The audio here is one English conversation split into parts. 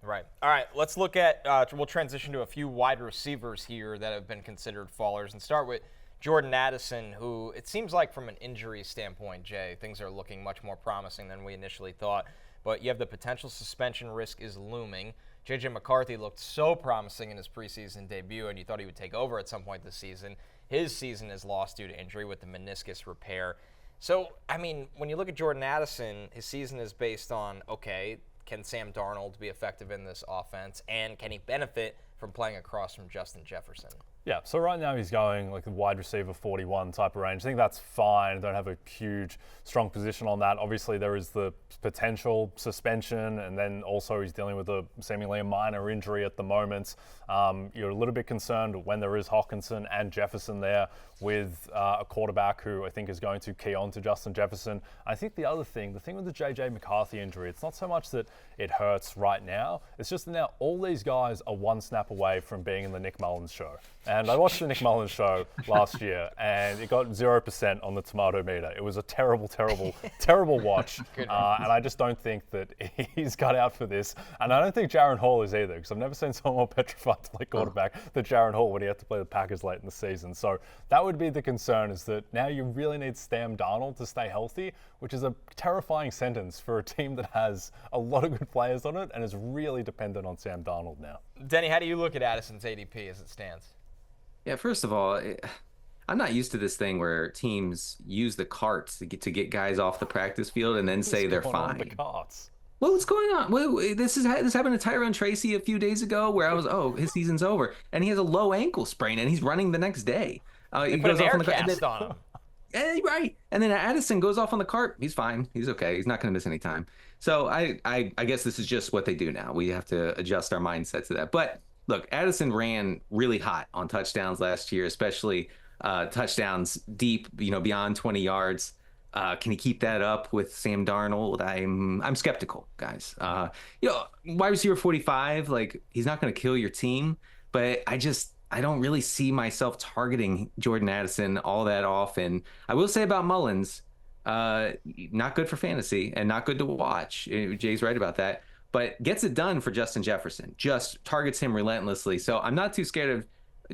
Right. All right, let's look at, we'll transition to a few wide receivers here that have been considered fallers and start with Jordan Addison, who it seems like from an injury standpoint, Jay, things are looking much more promising than we initially thought. But you have the potential suspension risk is looming. J.J. McCarthy looked so promising in his preseason debut, and you thought he would take over at some point this season. His season is lost due to injury with the meniscus repair. So, I mean, when you look at Jordan Addison, his season is based on, okay, can Sam Darnold be effective in this offense, and can he benefit from playing across from Justin Jefferson? Yeah, so right now he's going like a wide receiver 41 type of range. I think that's fine. I don't have a huge, strong position on that. Obviously, there is the potential suspension, and then also he's dealing with seemingly a minor injury at the moment. You're a little bit concerned when there is Hockenson and Jefferson there with a quarterback who I think is going to key on to Justin Jefferson. I think the thing with the J.J. McCarthy injury, it's not so much that it hurts right now. It's just that now all these guys are one snap away from being in the Nick Mullins show. And I watched the Nick Mullins show last year, and it got 0% on the tomato meter. It was a terrible, terrible, terrible watch. And I just don't think that he's cut out for this. And I don't think Jaron Hall is either, because I've never seen someone more petrified to play quarterback than Jaron Hall when he had to play the Packers late in the season. So that would be the concern, is that now you really need Sam Darnold to stay healthy, which is a terrifying sentence for a team that has a lot of good players on it and is really dependent on Sam Darnold now. Denny, how do you look at Addison's ADP as it stands? Yeah, first of all, I'm not used to this thing where teams use the carts to get guys off the practice field and then say they're fine. The carts? Well, what's going on? Well, this happened to Tyrone Tracy a few days ago, where I was, his season's over, and he has a low ankle sprain, and he's running the next day. He goes off on the cast on him. Right, and then Addison goes off on the cart. He's fine. He's okay. He's not going to miss any time. So I guess this is just what they do now. We have to adjust our mindset to that. But look, Addison ran really hot on touchdowns last year, especially touchdowns deep, beyond 20 yards. Can he keep that up with Sam Darnold? I'm skeptical, guys. Wide receiver 45, like, he's not going to kill your team, but I don't really see myself targeting Jordan Addison all that often. I will say about Mullins, not good for fantasy and not good to watch. Jay's right about that. But gets it done for Justin Jefferson. Just targets him relentlessly. So I'm not too scared of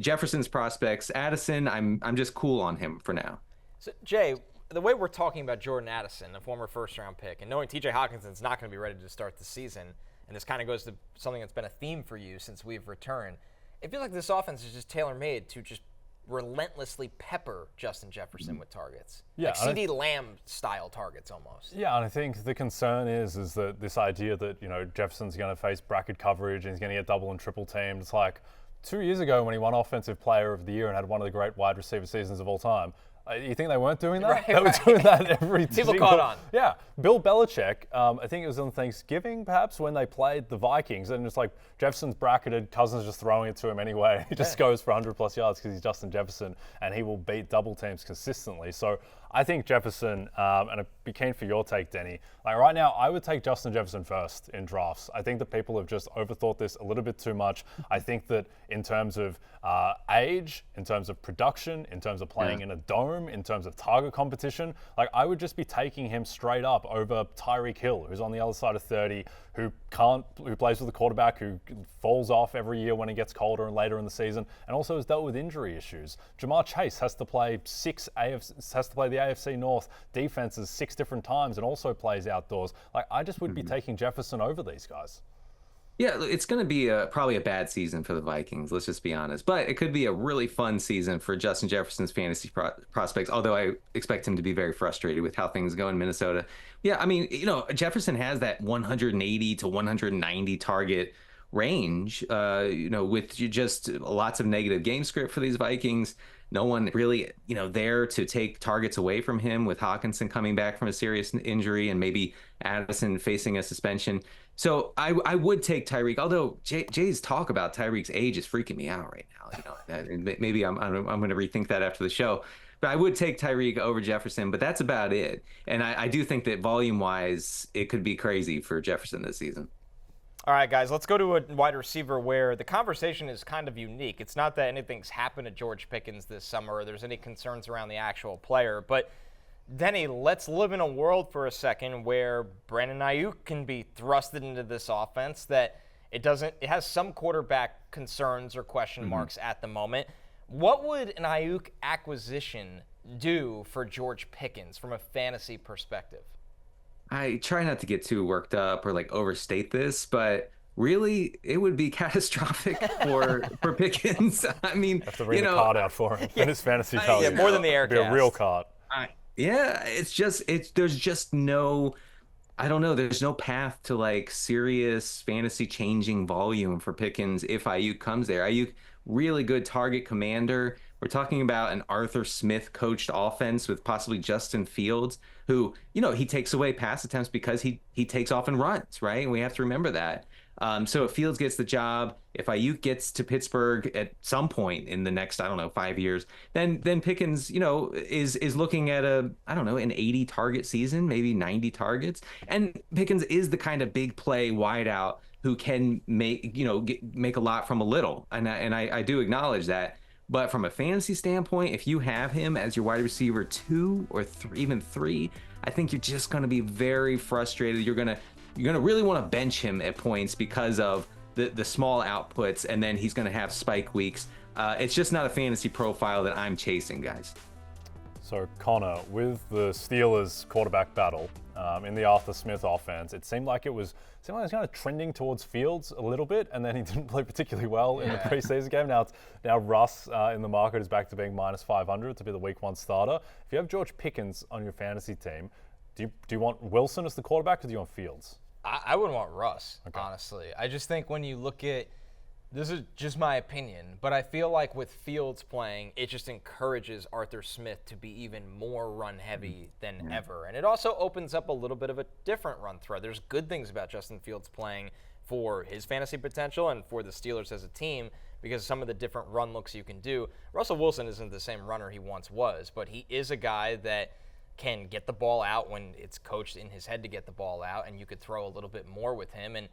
Jefferson's prospects. Addison, I'm just cool on him for now. So, Jay, the way we're talking about Jordan Addison, a former first-round pick, and knowing T.J. Hawkinson's not going to be ready to start the season, and this kind of goes to something that's been a theme for you since we've returned, it feels like this offense is just tailor-made to just relentlessly pepper Justin Jefferson with targets. Yeah, like CD Lamb-style targets almost. Yeah, and I think the concern is that this idea that, Jefferson's going to face bracket coverage and he's going to get double and triple teamed. It's like 2 years ago when he won Offensive Player of the Year and had one of the great wide receiver seasons of all time. You think they weren't doing that? Right, they were doing that every People caught on. Yeah. Bill Belichick, I think it was on Thanksgiving, perhaps, when they played the Vikings. And it's like Jefferson's bracketed, Cousins just throwing it to him anyway. He just goes for 100-plus yards because he's Justin Jefferson, and he will beat double teams consistently. So I think Jefferson, and I'd be keen for your take, Denny. Like right now, I would take Justin Jefferson first in drafts. I think that people have just overthought this a little bit too much. I think that in terms of age, in terms of production, in terms of playing in a dome, in terms of target competition, like I would just be taking him straight up over Tyreek Hill, who's on the other side of 30, who plays with a quarterback who falls off every year when it gets colder and later in the season, and also has dealt with injury issues. Jamar Chase has to play the AFC North defenses 6 different times and also plays outdoors. Like I just would be taking Jefferson over these guys. Yeah, it's going to be probably a bad season for the Vikings, let's just be honest. But it could be a really fun season for Justin Jefferson's fantasy prospects, although I expect him to be very frustrated with how things go in Minnesota. Yeah, I mean, Jefferson has that 180 to 190 target range, with just lots of negative game script for these Vikings. No one really, there to take targets away from him, with Hawkinson coming back from a serious injury and maybe Addison facing a suspension. So I would take Tyreek, although Jay's talk about Tyreek's age is freaking me out right now. Maybe I'm going to rethink that after the show. But I would take Tyreek over Jefferson, but that's about it. And I do think that volume-wise, it could be crazy for Jefferson this season. All right, guys, let's go to a wide receiver where the conversation is kind of unique. It's not that anything's happened to George Pickens this summer or there's any concerns around the actual player, but Denny, let's live in a world for a second where Brandon Ayuk can be thrusted into this offense that It has some quarterback concerns or question marks at the moment. What would an Ayuk acquisition do for George Pickens from a fantasy perspective? I try not to get too worked up or like overstate this, but really, it would be catastrophic for Pickens. I mean, Have to read the card out for him and his fantasy value. Yeah, more than the air Be a real card. There's just no, I don't know. There's no path to like serious fantasy changing volume for Pickens if Ayuk comes there. Ayuk, really good target commander. We're talking about an Arthur Smith coached offense with possibly Justin Fields, who, he takes away pass attempts because he takes off and runs, right? And we have to remember that. So if Fields gets the job, if Ayuk gets to Pittsburgh at some point in the next, 5 years, then Pickens, is looking at an 80 target season, maybe 90 targets. And Pickens is the kind of big play wideout who can make a lot from a little. And I do acknowledge that. But from a fantasy standpoint, if you have him as your wide receiver 2 or 3, even 3, I think you're just going to be very frustrated. You're going to really want to bench him at points because of the small outputs, and then he's going to have spike weeks. It's just not a fantasy profile that I'm chasing, guys. So, Connor, with the Steelers quarterback battle in the Arthur Smith offense, it seemed like it was kind of trending towards Fields a little bit, and then he didn't play particularly well in the preseason game. Now Russ in the market is back to being minus 500 to be the week 1 starter. If you have George Pickens on your fantasy team, do you want Wilson as the quarterback, or do you want Fields? I wouldn't want Russ, honestly. I just think when you look at, this is just my opinion, but I feel like with Fields playing, it just encourages Arthur Smith to be even more run-heavy than ever. And it also opens up a little bit of a different run threat. There's good things about Justin Fields playing for his fantasy potential and for the Steelers as a team because of some of the different run looks you can do. Russell Wilson isn't the same runner he once was, but he is a guy that can get the ball out when it's coached in his head to get the ball out, and you could throw a little bit more with him. And,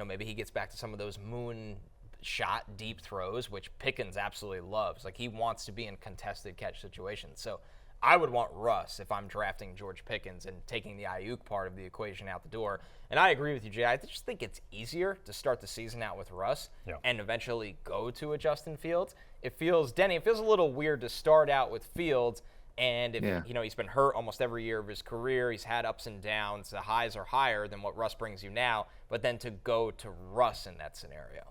maybe he gets back to some of those moon shot deep throws, which Pickens absolutely loves. Like, he wants to be in contested catch situations. So I would want Russ if I'm drafting George Pickens and taking the Ayuk part of the equation out the door. And I agree with you, Jay. I just think it's easier to start the season out with Russ and eventually go to a Justin Fields. It feels a little weird to start out with Fields. And if he's been hurt almost every year of his career, he's had ups and downs. The highs are higher than what Russ brings you now. But then to go to Russ in that scenario.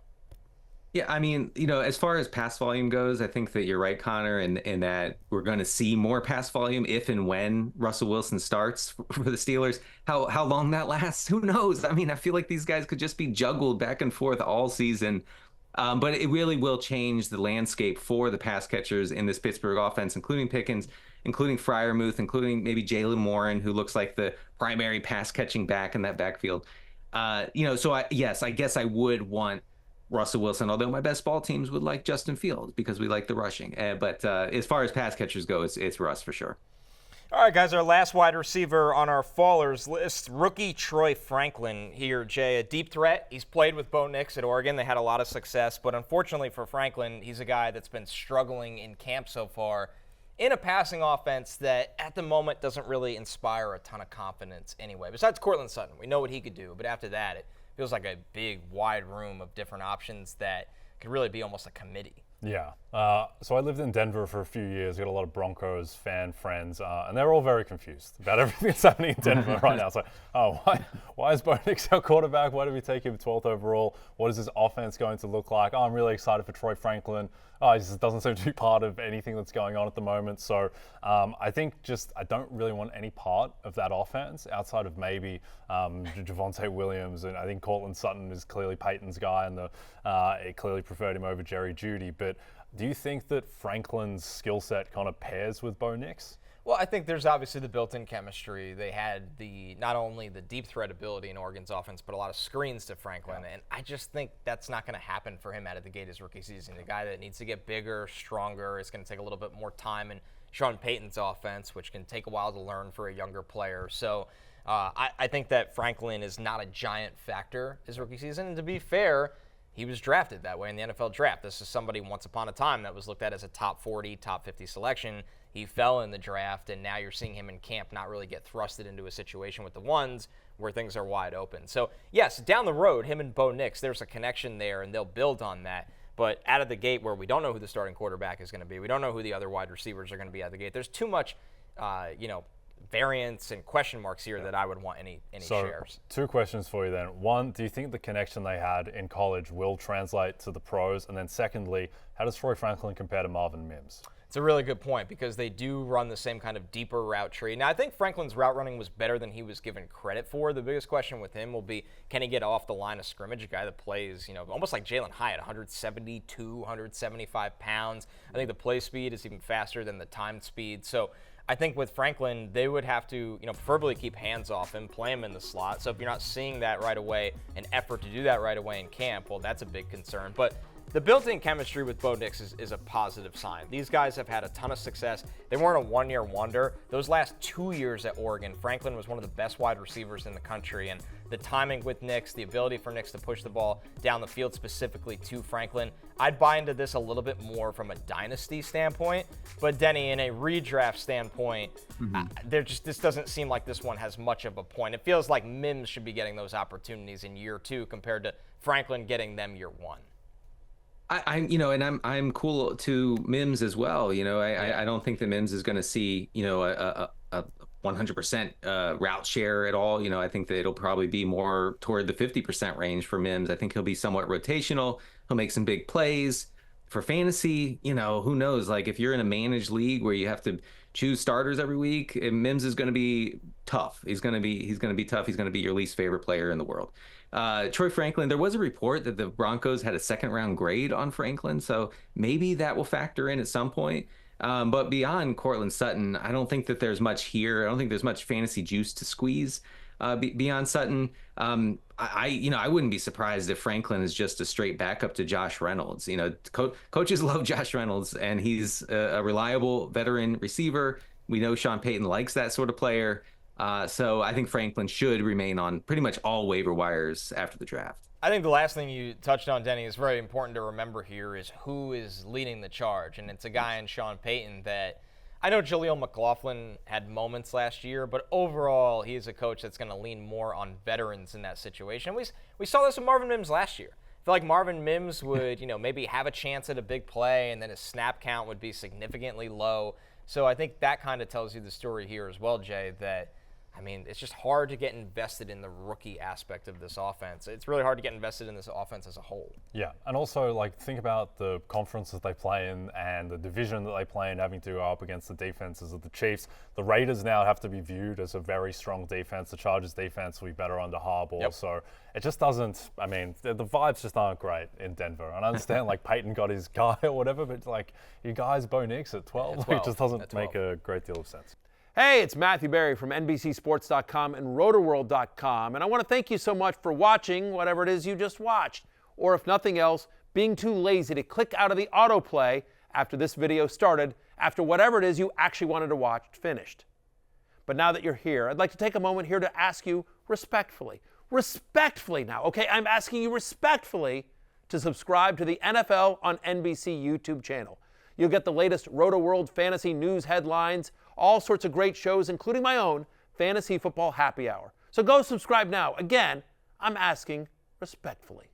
Yeah, I mean, as far as pass volume goes, I think that you're right, Connor, in that we're going to see more pass volume if and when Russell Wilson starts for the Steelers. How long that lasts, who knows? I mean, I feel like these guys could just be juggled back and forth all season. But it really will change the landscape for the pass catchers in this Pittsburgh offense, including Pickens, including Freiermuth, including maybe Jalen Warren, who looks like the primary pass catching back in that backfield. So I guess I would want Russell Wilson, although my best ball teams would like Justin Fields because we like the rushing. But as far as pass catchers go, it's Russ for sure. All right, guys, our last wide receiver on our fallers list, rookie Troy Franklin here, Jay, a deep threat. He's played with Bo Nix at Oregon. They had a lot of success, but unfortunately for Franklin, he's a guy that's been struggling in camp so far in a passing offense that at the moment doesn't really inspire a ton of confidence anyway. Besides Cortland Sutton, we know what he could do, but after that, it feels like a big, wide room of different options that could really be almost a committee. Yeah. So I lived in Denver for a few years, got a lot of Broncos fan friends, and they're all very confused about everything that's happening in Denver right now. It's like, why is Bo Nix our quarterback? Why did we take him 12th overall? What is his offense going to look like? I'm really excited for Troy Franklin. He just doesn't seem to be part of anything that's going on at the moment. So I think I don't really want any part of that offense outside of maybe Javonte Williams. And I think Cortland Sutton is clearly Peyton's guy, and it clearly preferred him over Jerry Jeudy. But do you think that Franklin's skill set kind of pairs with Bo Nix? Well, I think there's obviously the built-in chemistry. They had not only the deep threat ability in Oregon's offense, but a lot of screens to Franklin. And I just think that's not going to happen for him out of the gate his rookie season. A guy that needs to get bigger, stronger. It's going to take a little bit more time in Sean Payton's offense, which can take a while to learn for a younger player. So I think that Franklin is not a giant factor his rookie season. And to be fair, he was drafted that way in the NFL draft. This is somebody once upon a time that was looked at as a top 40, top 50 selection. He fell in the draft, and now you're seeing him in camp not really get thrusted into a situation with the ones where things are wide open. So, yes, down the road, him and Bo Nix, there's a connection there, and they'll build on that. But out of the gate, where we don't know who the starting quarterback is going to be, we don't know who the other wide receivers are going to be out of the gate, there's too much, variance and question marks here that I would want any shares. Two questions for you then. One, do you think the connection they had in college will translate to the pros? And then secondly, how does Troy Franklin compare to Marvin Mims? It's a really good point because they do run the same kind of deeper route tree. Now, I think Franklin's route running was better than he was given credit for. The biggest question with him will be, can he get off the line of scrimmage? A guy that plays, almost like Jalen Hyatt, 172, 175 pounds. I think the play speed is even faster than the time speed. So I think with Franklin, they would have to, preferably keep hands off him, play him in the slot. So if you're not seeing that right away, an effort to do that right away in camp, well, that's a big concern. But the built-in chemistry with Bo Nix is a positive sign. These guys have had a ton of success. They weren't a one-year wonder. Those last 2 years at Oregon, Franklin was one of the best wide receivers in the country. And the timing with Nix, the ability for Nix to push the ball down the field specifically to Franklin, I'd buy into this a little bit more from a dynasty standpoint. But Denny, in a redraft standpoint, this doesn't seem like this one has much of a point. It feels like Mims should be getting those opportunities in year 2 compared to Franklin getting them year 1. I'm cool to Mims as well. I don't think that Mims is going to see, a 100% route share at all. I think that it'll probably be more toward the 50% range for Mims. I think he'll be somewhat rotational. He'll make some big plays. For fantasy, who knows? Like if you're in a managed league where you have to choose starters every week, Mims is going to be tough. He's going to be tough. He's going to be your least favorite player in the world. Troy Franklin, there was a report that the Broncos had a second-round grade on Franklin, so maybe that will factor in at some point. But beyond Cortland Sutton, I don't think that there's much here. I don't think there's much fantasy juice to squeeze beyond Sutton. I wouldn't be surprised if Franklin is just a straight backup to Josh Reynolds. Coaches love Josh Reynolds, and he's a reliable veteran receiver. We know Sean Payton likes that sort of player. So I think Franklin should remain on pretty much all waiver wires after the draft. I think the last thing you touched on, Denny, is very important to remember here is who is leading the charge. And it's a guy in Sean Payton that I know Jaleel McLaughlin had moments last year, but overall he's a coach that's going to lean more on veterans in that situation. We saw this with Marvin Mims last year. I feel like Marvin Mims would, maybe have a chance at a big play and then his snap count would be significantly low. So I think that kind of tells you the story here as well, Jay, that it's just hard to get invested in the rookie aspect of this offense. It's really hard to get invested in this offense as a whole. Yeah, and also, think about the conference that they play in and the division that they play in, having to go up against the defenses of the Chiefs. The Raiders now have to be viewed as a very strong defense. The Chargers defense will be better under Harbaugh. Yep. So it just doesn't, the vibes just aren't great in Denver. And I understand, Peyton got his guy or whatever, but, you guys, Bo Nix at 12, it just doesn't make a great deal of sense. Hey, it's Matthew Berry from NBCSports.com and RotoWorld.com, and I want to thank you so much for watching whatever it is you just watched, or if nothing else, being too lazy to click out of the autoplay after this video started, after whatever it is you actually wanted to watch finished. But now that you're here, I'd like to take a moment here to ask you respectfully now, okay? I'm asking you respectfully to subscribe to the NFL on NBC YouTube channel. You'll get the latest RotoWorld fantasy news headlines, all sorts of great shows, including my own Fantasy Football Happy Hour. So go subscribe now. Again, I'm asking respectfully.